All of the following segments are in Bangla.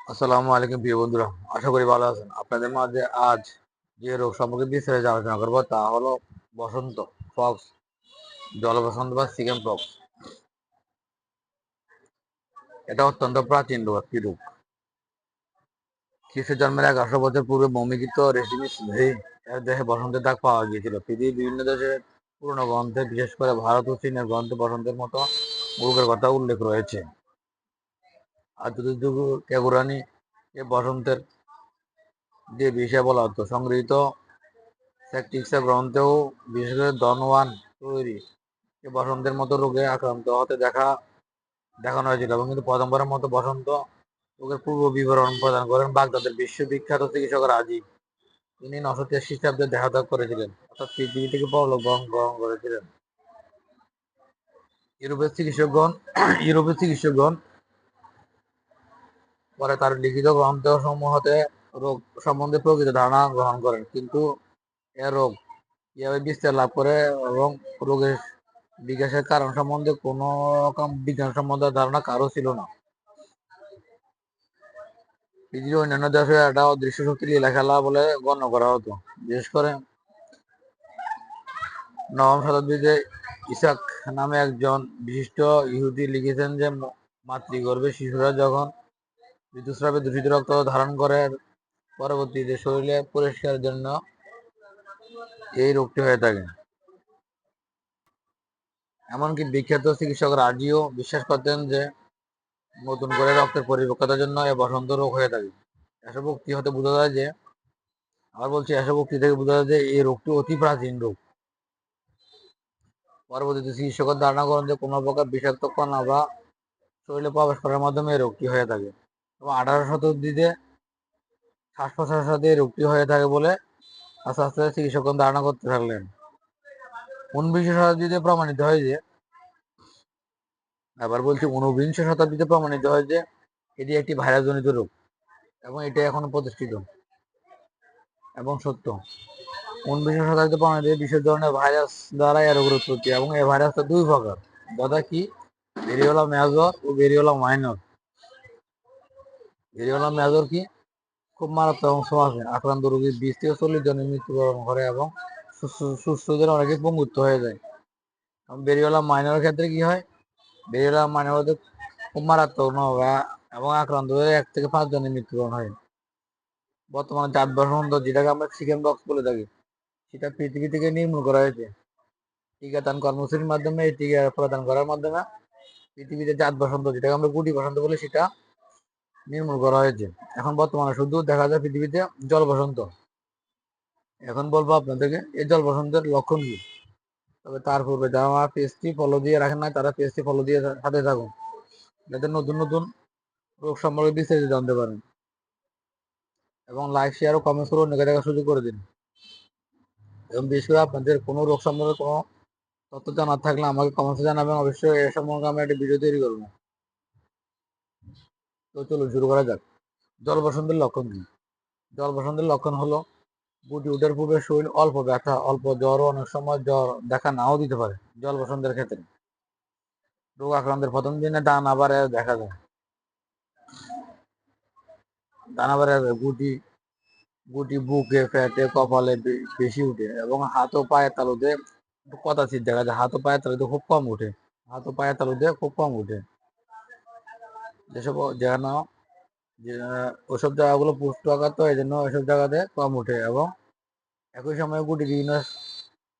আসসালামু আলাইকুম প্রিয় বন্ধুরা, আশা করি ভালো আছেন। আপনাদের মাঝে আজ যে রোগ সম্পর্কে বিস্তারিত আলোচনা করবো তা হলো বসন্ত, ফক্স, জলবসন্ত বা চিকেন পক্স। এটা অত্যন্ত প্রাচীন রোগ, একটি রোগ। খ্রিস্টের জন্মের 1100 বছর পূর্বে মমিকৃত রেসিমিস এর দেহে বসন্তের দাগ পাওয়া গিয়েছিল। পৃথিবীর বিভিন্ন দেশের পুরনো গ্রন্থে, বিশেষ করে ভারত ও চীনের গ্রন্থে বসন্তের মতো রোগের কথা উল্লেখ রয়েছে। আর যদি কেগুরানি এ বসন্তের দেবী হিসেবে বলা হতো। সংগৃহীত সেকটিক্সের গ্রন্থেও বিশেষ করে ধনওয়ান তৈরি বসন্তের মতো রোগে আক্রান্ত হতে দেখানো হয়েছিল এবং কিন্তু প্রথমবারের মতো বসন্ত রোগের পূর্ব বিবরণ প্রদান করেন বাগদাদের বিশ্ববিখ্যাত চিকিৎসক রাজি। তিনি 983 খ্রিস্টাব্দে দেহত্যাগ করেছিলেন, অর্থাৎ পৃথিবী থেকে পরলোক গ্রহণ করেছিলেন। ইউরোপের চিকিৎসকগণ ইউরোপের চিকিৎসকগণ পরে তার লিখিত গ্রন্থ সমূহ হতে রোগ সম্বন্ধে প্রকৃত ধারণা গ্রহণ করেন, কিন্তু এ রোগ কিভাবে বিস্তার লাভ করে এবং রোগের বিকাশের কারণ সম্বন্ধে কোন রকম বিজ্ঞানসম্মত ধারণা কারো ছিল না। পৃথিবীর অন্যান্য দেশে এটা অদৃশ্য শক্তির লীলা খেলা বলে গণ্য করা হতো। বিশেষ করে 9ম শতাব্দীতে ইসাক নামে একজন বিশিষ্ট ইহুদি লিখেছেন যে মাতৃগর্ভে শিশুরা যখন ঋতুস্রাবে দূষিত রক্ত ধারণ করে পরবর্তীতে শরীরে পরিষ্কারের জন্য এই রোগটি হয়ে থাকে। এমনকি বিখ্যাত চিকিৎসক রাজিও বিশ্বাস করতেন যে নতুন করে রক্তের পরিপক্কতার জন্য এ বসন্ত রোগ হয়ে থাকে। এসব উক্তি হতে বোঝা যায় যে এসব উক্তি থেকে বোঝা যায় যে এই রোগটি অতি প্রাচীন রোগ। পরবর্তীতে চিকিৎসকের ধারণা করেন যে কোনো প্রকার বিষাক্ত কণা বা শরীরে প্রবেশ করার মাধ্যমে এই রোগটি হয়ে থাকে এবং 18 শতাব্দীতে শ্বাস প্রশ্বাসের সাথে এই রোগটি হয়ে থাকে বলে আস্তে আস্তে চিকিৎসকগণ ধারণা করতে থাকলেন। 19 শতাব্দীতে প্রমাণিত হয় যে ঊনবিংশ শতাব্দীতে প্রমাণিত হয় যে এটি একটি ভাইরাসজনিত রোগ এবং এটি এখনো প্রতিষ্ঠিত এবং সত্য। 19 শতাব্দীতে প্রমাণিত বিশেষ ধরনের ভাইরাস দ্বারা এর রোগের উৎপত্তি এবং এই ভাইরাসটা দুই প্রকার, যথা কি ভেরিওলা মেজর ও ভেরিওলা মাইনর। ভেরিওলা মেজর কি খুব মারাত্মক এবং সহজে আক্রান্ত রোগীর 20 থেকে 40 জনের মৃত্যুবরণ করে এবং সুস্থদের অনেকে পঙ্গুত্ব হয়ে যায়। ভেরিওলা মাইনরের ক্ষেত্রে কি হয়? ভেরিওলা মাইনর খুব মারাত্মক নয় এবং আক্রান্ত হয়ে 1 থেকে 5 জনের মৃত্যুবরণ হয়। বর্তমানে জাত বসন্ত, যেটাকে আমরা চিকেন পক্স বলে থাকি, সেটা পৃথিবী থেকে নির্মূল করা হয়েছে টিকাদান কর্মসূচির মাধ্যমে। এই টিকা প্রদান করার মাধ্যমে পৃথিবীতে জাত বসন্ত, যেটাকে আমরা গুটি বসন্ত বলি, সেটা নির্মূল করা হয়েছে। এখন বর্তমানে শুধু দেখা যায় পৃথিবীতে জল বসন্ত। এখন বলবো আপনাদেরকে এই জল বসন্তের লক্ষণ কি। তবে তার পূর্বে যারা আমার পেজটি ফলো দিয়ে রাখেন না, তারা পেজটি ফলো দিয়ে সাথে থাকুন, যাতে নতুন নতুন রোগ সম্পর্কে বিস্তারিত জানতে পারেন এবং লাইক, শেয়ার ও কমেন্টস করে অন্যকে দেখার সুযোগ করে দিন। এবং বিশেষ করে আপনাদের কোনো রোগ সম্পর্কে কোনো তথ্য জানার থাকলে আমাকে কমেন্টসে জানাবেন, অবশ্যই এ সম্পর্কে আমি একটা ভিডিও তৈরি করবো। তো চলুন শুরু করা যাক। জল বসন্তের লক্ষণ কি? জল বসন্তের লক্ষণ হলো গুটি ওঠার পূর্বে শরীর অল্প ব্যথা, অল্প জ্বর ও অনেক সময় জ্বর দেখা নাও দিতে পারে। জল বসন্তের ক্ষেত্রে রোগ আক্রান্তের প্রথম দিনে ডান আবার দেখা যায়, ডান আবার গুটি গুটি বুকে, পেটে, কপালে বেশি উঠে এবং হাত ও পায়ের তালুতে কদাচিৎ দেখা যায়। হাত ও পায়ের তালুতে খুব কম উঠে। হাত ও পায়ের তালুতে খুব কম উঠে। যেসব যেন যে ওসব জায়গাগুলো পুষ্ট আকার, তো এই জন্য ওইসব জায়গাতে কম উঠে এবং একই সময় গুটি বিভিন্ন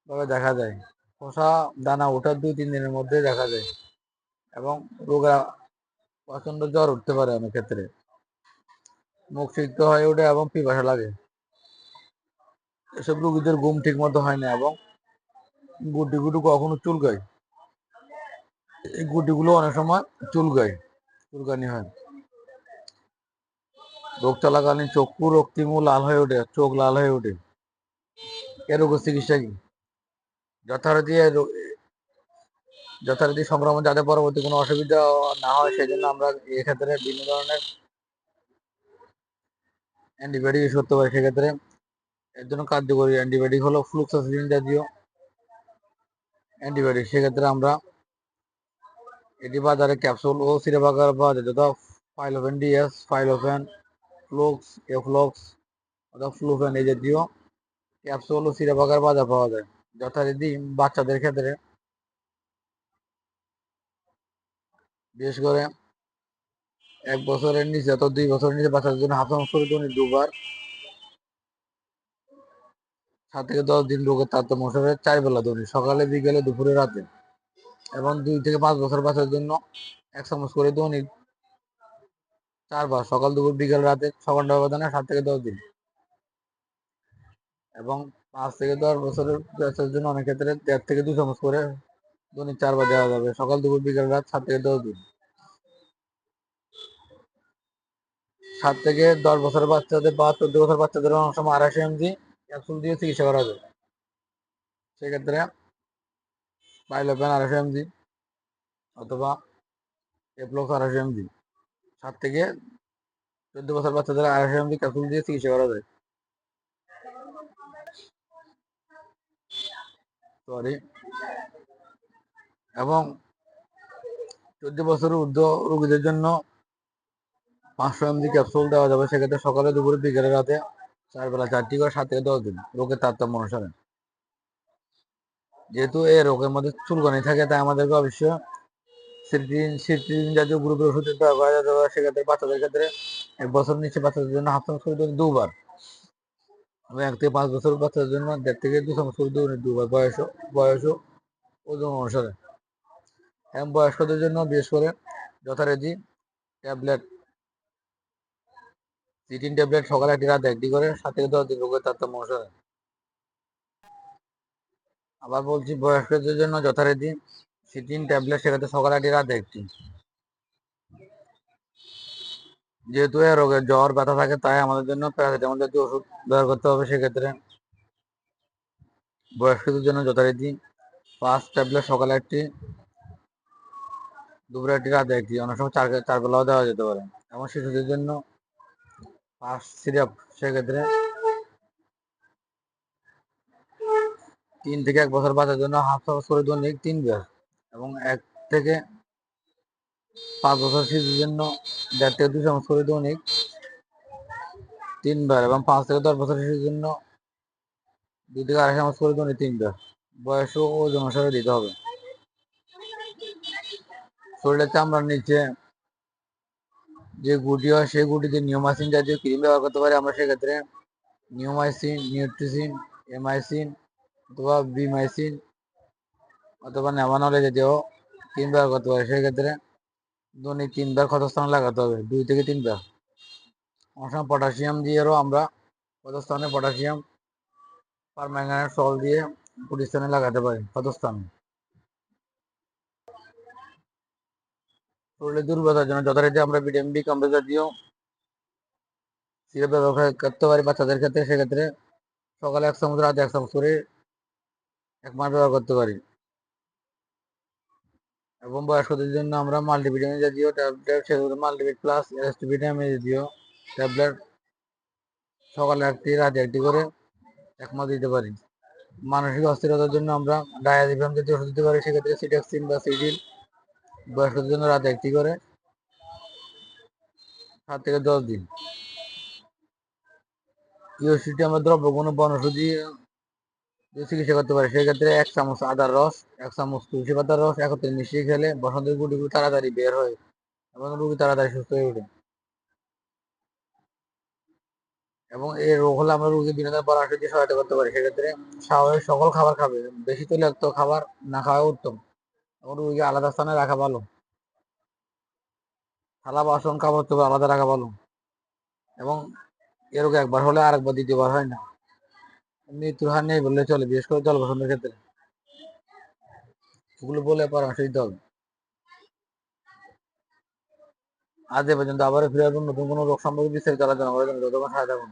ভাবে দেখা যায়। খোসা দানা ওঠার 2-3 দিনের মধ্যে দেখা যায় এবং রোগা প্রচন্ড জ্বর উঠতে পারে। অনেক ক্ষেত্রে মুখ সিক্ত হয়ে ওঠে এবং পিপাসা লাগে। এসব রোগীদের ঘুম ঠিক মতো হয় না এবং গুটি কখনো চুলকায়। এই গুটিগুলো অনেক সময় চুলকানি হয়। রোগ চলাকালীন চক্ষু রক্তিম লাল হয়ে ওঠে, চোখ লাল হয়ে ওঠে। এ রোগের চিকিৎসা কি? যথারীতি সংক্রমণ যাতে পরবর্তী কোনো অসুবিধা না হয়, সেজন্য আমরা এক্ষেত্রে বিভিন্ন ধরনের অ্যান্টিবায়োটিক ইউজ করতে পারি। সেক্ষেত্রে এর জন্য কার্যকরী অ্যান্টিবায়োটিক হলো ফ্লুক্সাসিলিন জাতীয় অ্যান্টিবায়োটিক। সেক্ষেত্রে আমরা এটি বাজারে ক্যাপসুল ও সিরাপ আকারে পাওয়া যায়, যথা ফাইলোফেন ডিএস, ফাইলোফেন, ফ্লুক্স, এফ্লক্স অথবা ফ্লুফেন এই জাতীয় ক্যাপসুল ও সিরাপ আকারে বাজার পাওয়া যায়। যথারীতি বাচ্চাদের ক্ষেত্রে বিশেষ করে 1 বছরের নিচে অথবা 2 বছরের নিচে বাচ্চাদের জন্য হাফ চামচ করে দৈনিক 2 বার 7 থেকে 10 দিন রোগের তারতম্য অনুসারে 4 বেলা দৈনিক সকালে, বিকেলে, দুপুরে, রাতে। এবং 2 থেকে 5 বছর বাচ্চাদের জন্য 1 চামচ করে দৈনিক 4 বার সকাল, দুপুর, বিকেল, রাতে 6 ঘন্টা ব্যবধানে 7 থেকে 10 দিন। এবং 5 থেকে 10 বছরের বাচ্চাদের জন্য অনেক ক্ষেত্রে 1.5 থেকে 2 চামচ করে দৈনিক 4 বার দেওয়া যাবে সকাল, দুপুর, বিকেল, রাত 7 থেকে 10 দিন। 7 থেকে 10 বছরের বাচ্চাদের বা 14 বছর বাচ্চাদের অনেক সময় 250 mg ক্যাপসুল দিয়ে চিকিৎসা করা যায়। সেক্ষেত্রে পাইলোপেন 250 mg অথবা এপ্লক্স 250 mg 7 থেকে 14 বছর বাচ্চাদের 250 mg ক্যাপসুল দিয়ে চিকিৎসা করা যায়। সরি। এবং 14 বছরের ঊর্ধ্ব রোগীদের জন্য 500 mg ক্যাপসুল দেওয়া যাবে। সেক্ষেত্রে সকালে, দুপুরে, বিকেলে, রাতে 4 বেলা 4টি করে 7 থেকে 10 দিন রোগের তারতম্য অনুসারে। যেহেতু এই রোগের মধ্যে চুলকানি থাকে তাই আমাদেরকে অবশ্যই সিট্রিজিন জাতীয় গ্রুপের ওষুধ ব্যবহার করা যেতে পারে। সেক্ষেত্রে বাচ্চাদের ক্ষেত্রে 1 বছর নিচে বাচ্চাদের জন্য হাফ চামচ করে দৈনিক 2 বার এবং 1 থেকে 5 বছর বাচ্চাদের জন্য 1.5 থেকে 2 চামচ করে দৈনিক 2 বার বয়স ও ওজন অনুসারে। এবং বয়স্কদের জন্য বিশেষ করে যথারীতি ট্যাবলেট, সিটিন ট্যাবলেট সকালে 1টি, রাতে 1টি করে 7 থেকে 10 দিন রোগের তারতম্য অনুসারে। আবার বলছি, বয়স্কদের জন্য যথারীতি সিটিন ট্যাবলেট সেক্ষেত্রে সকালে 1টি, রাতে 1টি। যেহেতু এ রোগের জ্বর, ব্যথা থাকে তাই আমাদের জন্য প্যারাসিটামল জাতীয় ওষুধ ব্যবহার করতে হবে। সেক্ষেত্রে বয়স্কদের জন্য যথারীতি 5 ট্যাবলেট সকালে 1টি, দুপুরে 1টি, রাতে 1টি, অনেক সময় 4 বেলাও দেওয়া যেতে পারে। এবং শিশুদের জন্য 5 সিরাপ সেক্ষেত্রে 3 থেকে 1 বছর বাচ্চার জন্য হাফ চামচ করে দৈনিক 3 বার এবং 1 থেকে 5 বছর শিশুর জন্য 1.5 থেকে 2 চামচ করে দৈনিক 3 বার এবং 5 থেকে 10 বছর শিশুর জন্য 2 থেকে 2.5 চামচ করে দৈনিক 3 বার বয়স ও ওজন অনুসারে দিতে হবে। শরীরের চামড়ার নিচে যে গুটি হয় সেই গুটিতে নিওমাইসিন জাতীয় ক্রিম ব্যবহার করতে পারি আমরা। সেক্ষেত্রে নিওমাইসিন, নিউট্রিসিন, এমাইসিন অথবা বিমাইসিন অথবা নেভানল জাতীয় ক্রিম ব্যবহার করতে পারি। সেক্ষেত্রে দৈনিক 3 বার ক্ষতস্থানে লাগাতে হবে, 2 থেকে 3 বার। অনেক সময় পটাশিয়াম দিয়েও আমরা ক্ষতস্থানে পটাশিয়াম পারম্যাঙ্গানেট সল্ট দিয়ে প্রতিস্থানে লাগাতে পারি ক্ষতস্থানে। শরীরের দুর্বলতার জন্য যথারীতি আমরা ভিটামিন বি কমপ্লেক্স জাতীয় সিরাপ ব্যবহার করতে পারি বাচ্চাদের ক্ষেত্রে। সেক্ষেত্রে সকালে 1 চামচ, রাতে 1 চামচ করে 1 মাস ব্যবহার করতে পারি। এবং বয়স্কদের জন্য আমরা মাল্টিভিটামিন জাতীয় ট্যাবলেট, সেগুলো মাল্টিভিট প্লাস, ভিটামিন জাতীয় ট্যাবলেট সকালে 1টি, রাতে 1টি করে 1 মাস দিতে পারি। মানসিক অস্থিরতার জন্য আমরা ডায়াজিপাম জাতীয় ওষুধ দিতে পারি। সেক্ষেত্রে সিটাক্সিন বা সিডিল বয়স্কদের জন্য রাতে 1টি করে 7 থেকে 10 দিন। এই ওষুধটি আমরা দ্রব্য কোনো বনৌষধি চিকিৎসা করতে পারি। সেক্ষেত্রে 1 চামচ আদার রস, 1 চামচ তুলসী পাতার রস একত্রে মিশিয়ে খেলে বসন্তের গুটিগুলো তাড়াতাড়ি বের হয় এবং রোগী তাড়াতাড়ি সুস্থ হয়ে ওঠে। এবং এই রোগ হলে আমরা রোগীর বিনোদন পরামর্শ দিয়ে সহায়তা করতে পারি। সেক্ষেত্রে স্বাভাবিক সকল খাবার খাবে, বেশি তৈলাক্ত খাবার না খাওয়া উত্তম এবং রোগীকে আলাদা স্থানে রাখা ভালো। থালা, বাসন, কাপড় চোপড় আলাদা রাখা ভালো। এবং এ রোগ একবার হলে আরেকবার, দ্বিতীয়বার হয় না। মৃত্যুর হার নেই বললে চলে, বিশেষ করে জলবসন্তের ক্ষেত্রে। এগুলো বলে পরামর্শ দিতে হবে। আজ এ পর্যন্ত, আবারও ফিরে আসবো নতুন কোনো রোগ সম্পর্কে বিস্তারিত আলোচনা করার জন্য। ততক্ষণ সাথে থাকুন।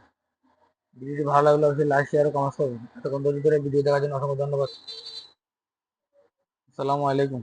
ভিডিওটি ভালো লাগলে অবশ্যই লাইক, শেয়ার ও কমেন্টস করবেন। এতক্ষণ ধরে ভিডিও দেখার জন্য অসংখ্য ধন্যবাদ। আসসালামু আলাইকুম।